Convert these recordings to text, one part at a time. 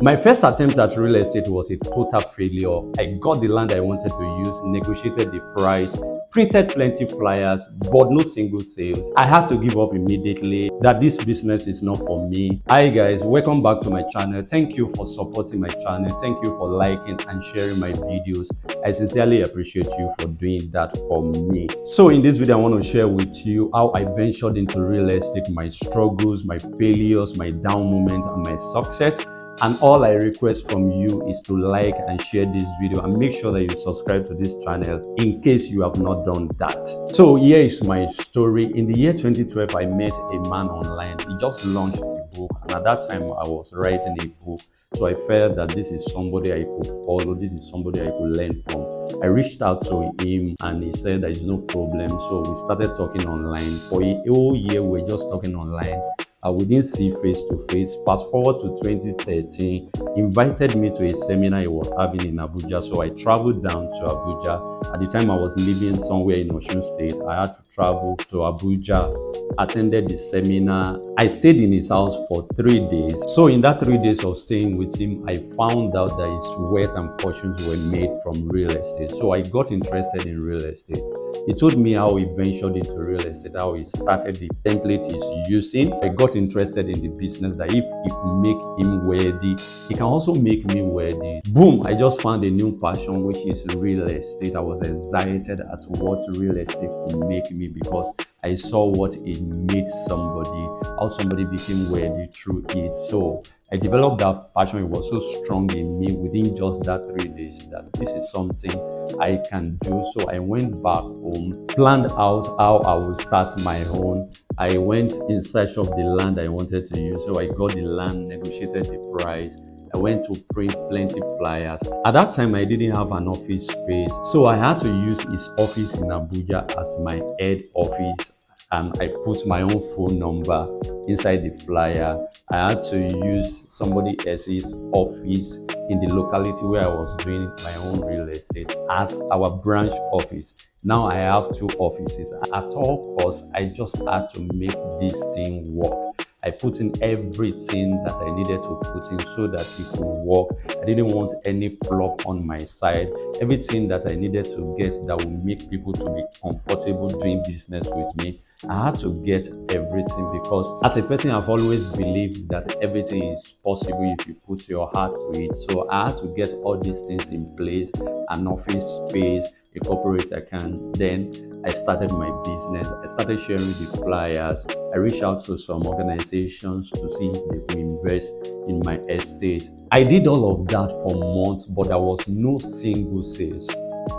My first attempt at real estate was a total failure. I got the land I wanted to use, negotiated the price, printed plenty flyers, but no single sales. I had to give up immediately that this business is not for me. Hi guys, welcome back to my channel. Thank you for supporting my channel. Thank you for liking and sharing my videos. I sincerely appreciate you for doing that for me. So in this video, I want to share with you how I ventured into real estate, my struggles, my failures, my down moments, and my success. And all I request from you is to like and share this video and make sure that you subscribe to this channel in case you have not done that. So here is my story. In the year 2012, I met a man online. He just launched a book, and at that time I was writing a book. So I felt that this is somebody I could follow, this is somebody I could learn from. I reached out to him and he said there is no problem. So we started talking online. For a whole year, we were just talking online. We didn't see face to face. Fast forward to 2013, invited me to a seminar he was having in Abuja. So I traveled down to Abuja. At the time I was living somewhere in Osun State. I had to travel to Abuja, attended the seminar. I stayed in his house for 3 days. So in that 3 days of staying with him, I found out that his wealth and fortunes were made from real estate. So I got interested in real estate. He told me how he ventured into real estate, how he started the template he's using. I got interested in the business, that if it could make him worthy, he can also make me worthy. Boom, I just found a new passion, which is real estate. I was excited at what real estate could make me because I saw what it made somebody, how somebody became worthy through it. So I developed that passion. It was so strong in me within just that 3 days that this is something I can do. So I went back home, planned out how I would start my own. I went in search of the land I wanted to use. So I got the land, negotiated the price. I went to print plenty flyers. At that time, I didn't have an office space. So I had to use his office in Abuja as my head office. And I put my own phone number inside the flyer. I had to use somebody else's office in the locality where I was doing my own real estate as our branch office. Now I have 2 offices. At all costs, I just had to make this thing work. I put in everything that I needed to put in so that it could work. I didn't want any flop on my side. Everything that I needed to get that would make people to be comfortable doing business with me, I had to get everything because as a person, I've always believed that everything is possible if you put your heart to it. So I had to get all these things in place, an office space, a corporate account. Then I started my business. I started sharing the flyers. I reached out to some organizations to see if they could invest in my estate. I did all of that for months, but there was no single sales.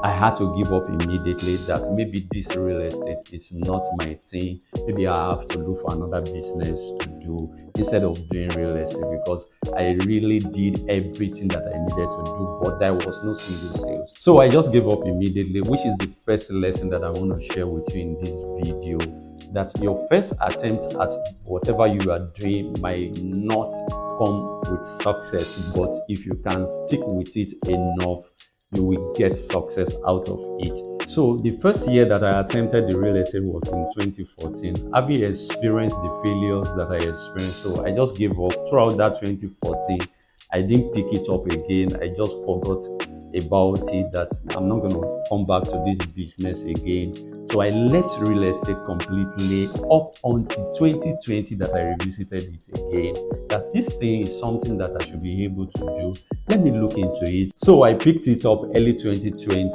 I had to give up immediately that maybe this real estate is not my thing. Maybe I have to look for another business to do instead of doing real estate because I really did everything that I needed to do, but there was no single sales. So I just gave up immediately, which is the first lesson that I want to share with you in this video. That your first attempt at whatever you are doing might not come with success, but if you can stick with it enough, you will get success out of it. So the first year that I attempted the real estate was in 2014. Having experienced the failures that I experienced, so I just gave up. Throughout that 2014, I didn't pick it up again. I just forgot about it, that I'm not going to come back to this business again. So I left real estate completely up until 2020 that I revisited it again. That this thing is something that I should be able to do. Let me look into it. So I picked it up early 2020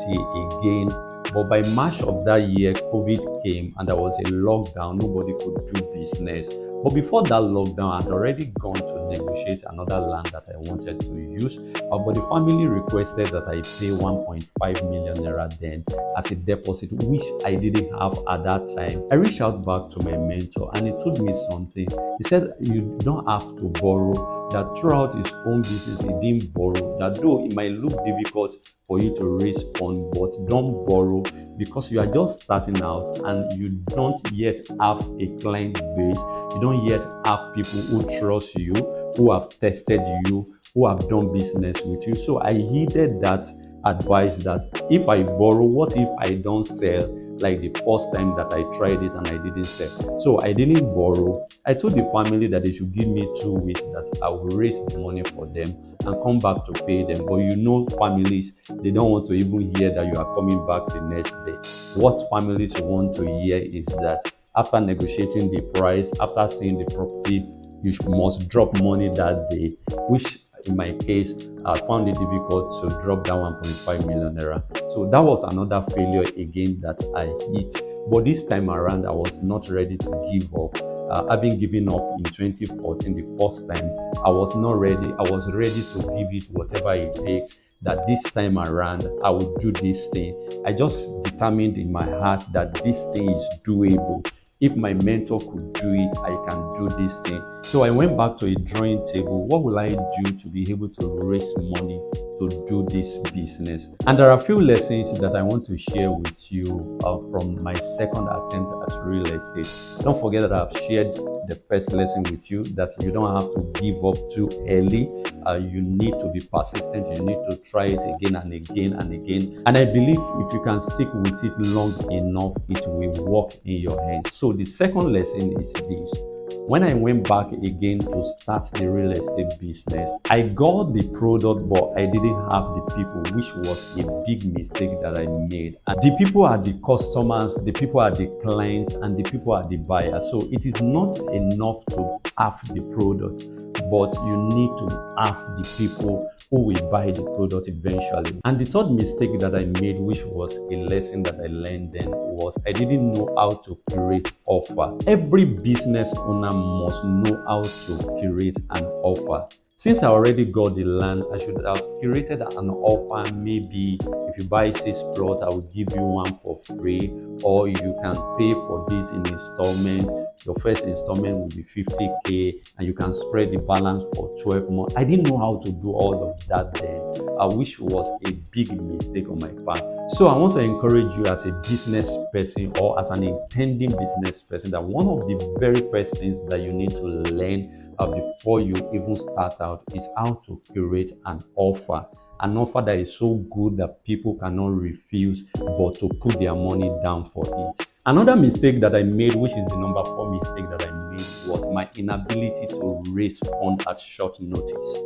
again. But by March of that year, COVID came and there was a lockdown. Nobody could do business. But before that lockdown, I'd already gone to negotiate another land that I wanted to use. But the family requested that I pay 1.5 million naira then as a deposit, which I didn't have at that time. I reached out back to my mentor and he told me something. He said, you don't have to borrow. That throughout his own business, he didn't borrow. That though it might look difficult for you to raise funds, but don't borrow because you are just starting out and you don't yet have a client base. You don't yet have people who trust you, who have tested you, who have done business with you. So I heeded that advice that if I borrow, what if I don't sell? Like the first time that I tried it and I didn't sell. So I didn't borrow. I told the family that they should give me 2 weeks that I will raise the money for them and come back to pay them. But you know, families, they don't want to even hear that you are coming back the next day. What families want to hear is that after negotiating the price, after seeing the property, you must drop money that day, which in my case, I found it difficult to drop that 1.5 million naira. So that was another failure again that I hit. But this time around, I was not ready to give up. Having given up in 2014, the first time, I was not ready. I was ready to give it whatever it takes. That this time around, I would do this thing. I just determined in my heart that this thing is doable. If my mentor could do it, I can do this thing. So I went back to a drawing table. What will I do to be able to raise money to do this business? And there are a few lessons that I want to share with you from my second attempt at real estate. Don't forget that I've shared the first lesson with you, that you don't have to give up too early. You need to be persistent. You need to try it again and again and again. And I believe if you can stick with it long enough, it will work in your hands. So the second lesson is this. When I went back again to start the real estate business, I got the product, but I didn't have the people, which was a big mistake that I made. And the people are the customers, the people are the clients, and the people are the buyers. So it is not enough to have the product, but you need to have the people who will buy the product eventually. And the third mistake that I made, which was a lesson that I learned then, was I didn't know how to create offer. Every business owner must know how to create an offer. Since I already got the land, I should have created an offer. Maybe if you buy 6 plots, I will give you one for free, or you can pay for this in installment. Your first installment will be 50k, and you can spread the balance for 12 months. I didn't know how to do all of that then, which was a big mistake on my part. So I want to encourage you as a business person or as an intending business person that one of the very first things that you need to learn before you even start out is how to create an offer that is so good that people cannot refuse but to put their money down for it. Another mistake that I made, which is the number 4 mistake that I made, was my inability to raise funds at short notice.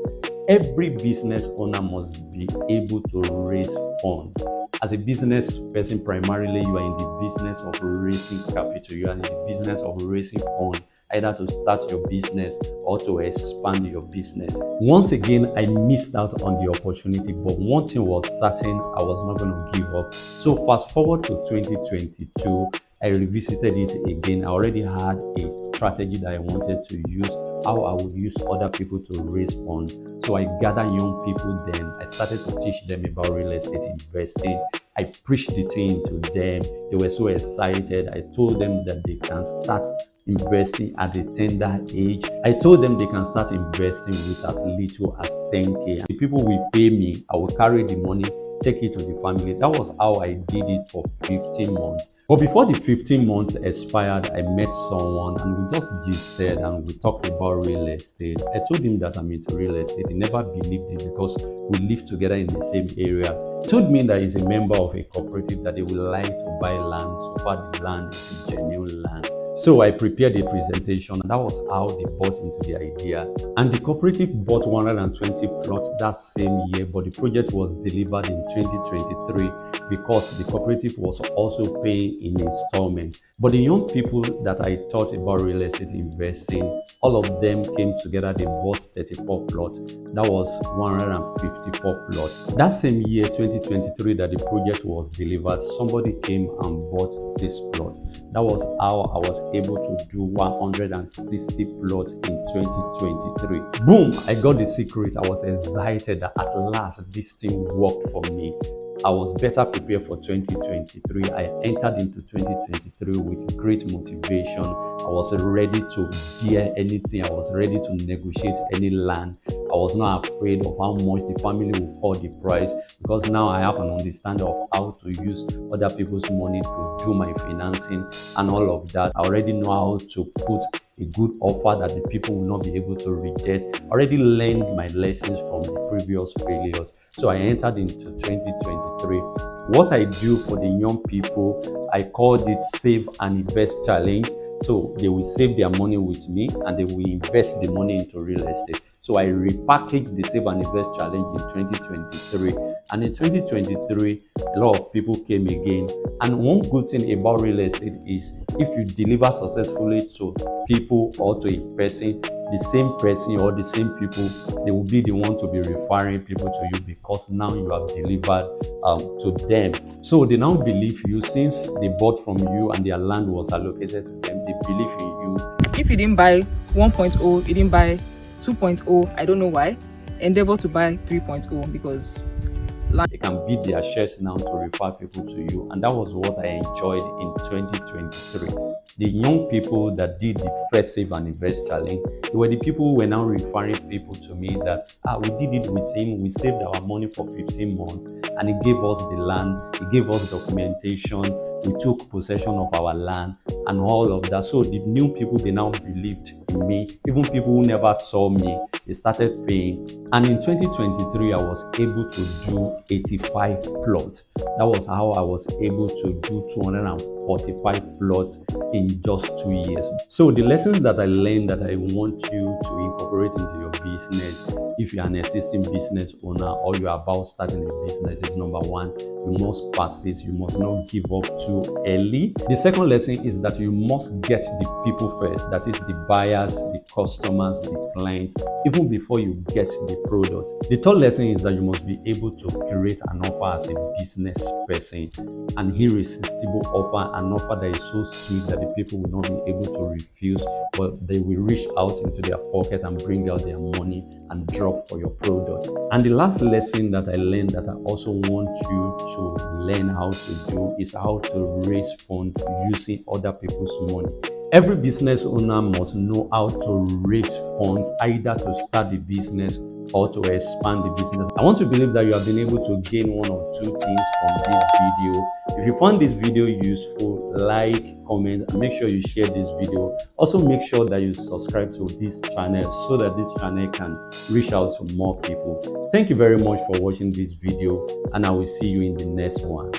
Every business owner must be able to raise funds. As a business person, primarily you are in the business of raising capital. You are in the business of raising funds, either to start your business or to expand your business. Once again, I missed out on the opportunity, but one thing was certain, I was not going to give up. So fast forward to 2022, I revisited it again. I already had a strategy that I wanted to use, how I would use other people to raise funds. So I gathered young people then. I started to teach them about real estate investing. I preached the thing to them. They were so excited. I told them that they can start investing at a tender age. I told them they can start investing with as little as 10k. The people will pay me. I will carry the money, take it to the family. That was how I did it for 15 months. But before the 15 months expired, I met someone and we just gisted and we talked about real estate. I told him that I'm into real estate. He never believed it because we live together in the same area. He told me that he's a member of a cooperative, that they would like to buy land. So far, the land is a genuine land. So I prepared a presentation, and that was how they bought into the idea. And the cooperative bought 120 plots that same year, but the project was delivered in 2023 because the cooperative was also paying in installment. But the young people that I taught about real estate investing, all of them came together, they bought 34 plots. That was 154 plots. That same year, 2023, that the project was delivered, somebody came and bought 6 plots. That was how I was able to do 160 plots in 2023. Boom! I got the secret. I was excited that at last this thing worked for me. I was better prepared for 2023. I entered into 2023 with great motivation. I was ready to dare anything. I was ready to negotiate any land. I was not afraid of how much the family will call the price, because now I have an understanding of how to use other people's money to do my financing and all of that. I already know how to put a good offer that the people will not be able to reject. I already learned my lessons from the previous failures. So I entered into 2023. What I do for the young people, I called it Save and Invest Challenge. So they will save their money with me and they will invest the money into real estate. So I repackaged the Save and Invest Challenge in 2023. And in 2023, a lot of people came again. And one good thing about real estate is if you deliver successfully to people or to a person, the same person or the same people, they will be the one to be referring people to you because now you have delivered to them. So they now believe you since they bought from you and their land was allocated to them. They believe in you. If you didn't buy 1.0, you didn't buy 2.0, I don't know why. Endeavor to buy 3.0 because they can bid their shares now to refer people to you. And that was what I enjoyed in 2023. The young people that did the first Save and Invest Challenge, they were the people who were now referring people to me that, we did it with him, we saved our money for 15 months, and he gave us the land, he gave us documentation, we took possession of our land, and all of that. So the new people, they now believed in me. Even people who never saw me, they started paying. And in 2023, I was able to do 85 plots. That was how I was able to do 245 plots in just 2 years. So the lessons that I learned that I want you to incorporate into your business, if you're an existing business owner or you're about starting a business, is number one, you must persist. You must not give up too early. The second lesson is that you must get the people first. That is the buyers, the customers, the clients, even before you get the product. The third lesson is that you must be able to create an offer as a business person, an irresistible offer, an offer that is so sweet that the people will not be able to refuse, but they will reach out into their pocket and bring out their money and drop for your product. And the last lesson that I learned that I also want you to learn how to do is how to raise funds using other people's money. Every business owner must know how to raise funds either to start the business or to expand the business. I want to believe that you have been able to gain one or two things from this video. If you found this video useful, like, comment, and make sure you share this video. Also make sure that you subscribe to this channel so that this channel can reach out to more people. Thank you very much for watching this video, and I will see you in the next one.